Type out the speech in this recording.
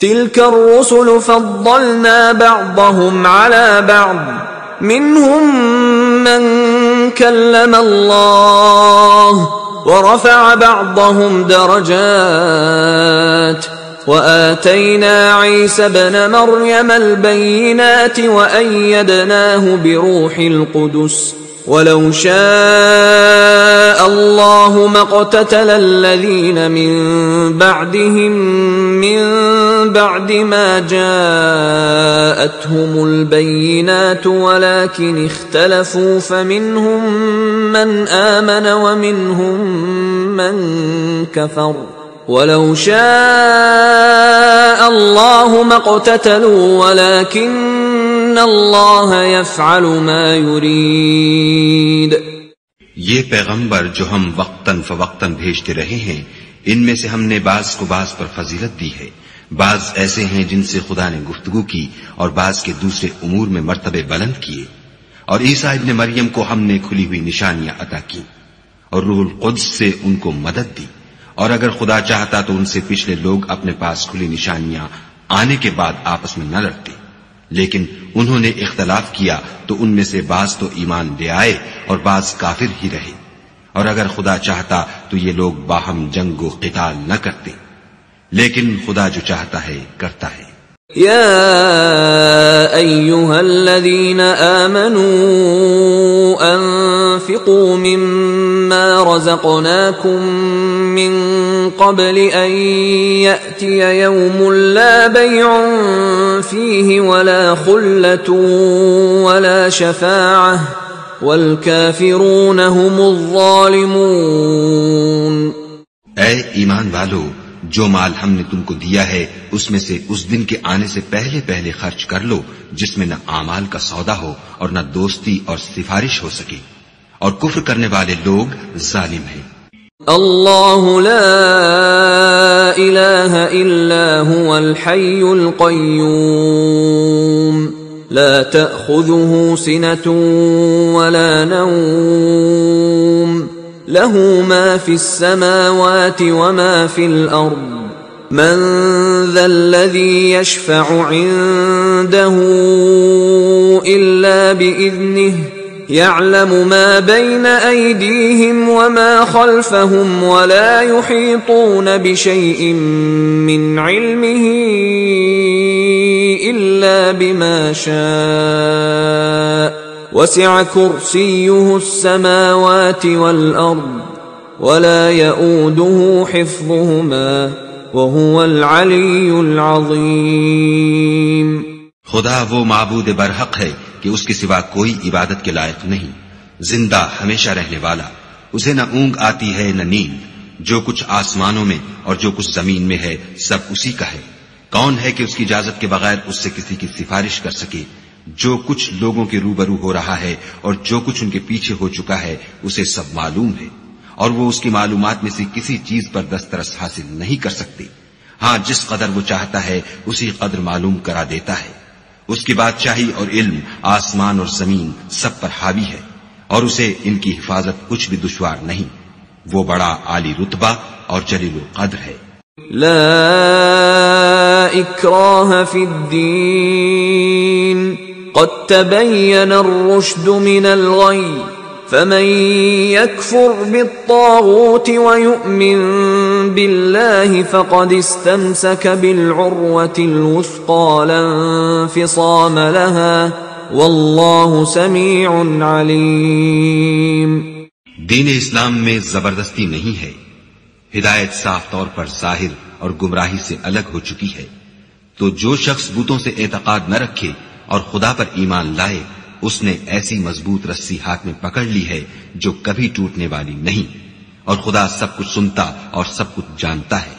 تلك الرسل فضلنا بعضهم على بعض منهم من كلم الله ورفع بعضهم درجات وآتينا عيسى ابن مريم البينات وأيدناه بروح القدس ولو شاء الله ما اقتتل الذين من بعدهم من بعد ما جاءتهم البينات ولكن اختلفوا فمنهم من آمن ومنهم من كفر ولو شاء الله ما اقتتلوا ولكن اللہ یفعل ما یرید. یہ پیغمبر جو ہم وقتاً فوقتاً بھیجتے رہے ہیں ان میں سے ہم نے بعض کو بعض پر فضیلت دی ہے. بعض ایسے ہیں جن سے خدا نے گفتگو کی اور بعض کے دوسرے امور میں مرتبے بلند کیے. اور عیسیٰ ابن مریم کو ہم نے کھلی ہوئی نشانیاں عطا کی اور روح القدس سے ان کو مدد دی. اور اگر خدا چاہتا تو ان سے پچھلے لوگ اپنے پاس کھلی نشانیاں آنے کے بعد آپس میں نہ لڑتے، لیکن انہوں نے اختلاف کیا تو ان میں سے بعض تو ایمان لے آئے اور بعض کافر ہی رہے. اور اگر خدا چاہتا تو یہ لوگ باہم جنگ و قتال نہ کرتے، لیکن خدا جو چاہتا ہے کرتا ہے. یا ایھا الذین آمنوا انفقوا مما رزقناکم من قبل ان یأتی یوم لا بیع فیہ ولا خلة ولا شفاعة والکافرون هم الظالمون. اے ایمان والو، جو مال ہم نے تم کو دیا ہے اس میں سے اس دن کے آنے سے پہلے پہلے خرچ کر لو جس میں نہ اعمال کا سودا ہو اور نہ دوستی اور سفارش ہو سکے، اور کفر کرنے والے لوگ ظالم ہیں. اللہ لا الہ الا هو الحی القیوم لا تأخذه سنة ولا نوم له ما في السماوات وما في الأرض من ذا الذي يشفع عنده إلا بإذنه يعلم ما بين أيديهم وما خلفهم ولا يحيطون بشيء من علمه إلا بما شاء وسع كرسيه السماوات والأرض ولا يؤوده حفظهما وهو العلي العظيم. خدا وہ معبود برحق ہے کہ اس کے سوا کوئی عبادت کے لائق نہیں، زندہ ہمیشہ رہنے والا، اسے نہ اونگ آتی ہے نہ نیند. جو کچھ آسمانوں میں اور جو کچھ زمین میں ہے سب اسی کا ہے. کون ہے کہ اس کی اجازت کے بغیر اس سے کسی کی سفارش کر سکے؟ جو کچھ لوگوں کے روبرو ہو رہا ہے اور جو کچھ ان کے پیچھے ہو چکا ہے اسے سب معلوم ہے، اور وہ اس کی معلومات میں سے کسی چیز پر دسترس حاصل نہیں کر سکتے. ہاں جس قدر وہ چاہتا ہے اسی قدر معلوم کرا دیتا ہے. اس کی بادشاہی اور علم آسمان اور زمین سب پر حاوی ہے، اور اسے ان کی حفاظت کچھ بھی دشوار نہیں. وہ بڑا عالی رتبہ اور جلیل القدر ہے. لا اکراہ فی الدین قد تبین الرشد من الغی فمن يكفر بالطاغوت ويؤمن بالله فقد استمسك بالعروة الوثقى لا انفصام لها والله سميع عليم. دین اسلام میں زبردستی نہیں ہے. ہدایت صاف طور پر ظاہر اور گمراہی سے الگ ہو چکی ہے. تو جو شخص بتوں سے اعتقاد نہ رکھے اور خدا پر ایمان لائے اس نے ایسی مضبوط رسی ہاتھ میں پکڑ لی ہے جو کبھی ٹوٹنے والی نہیں، اور خدا سب کچھ سنتا اور سب کچھ جانتا ہے.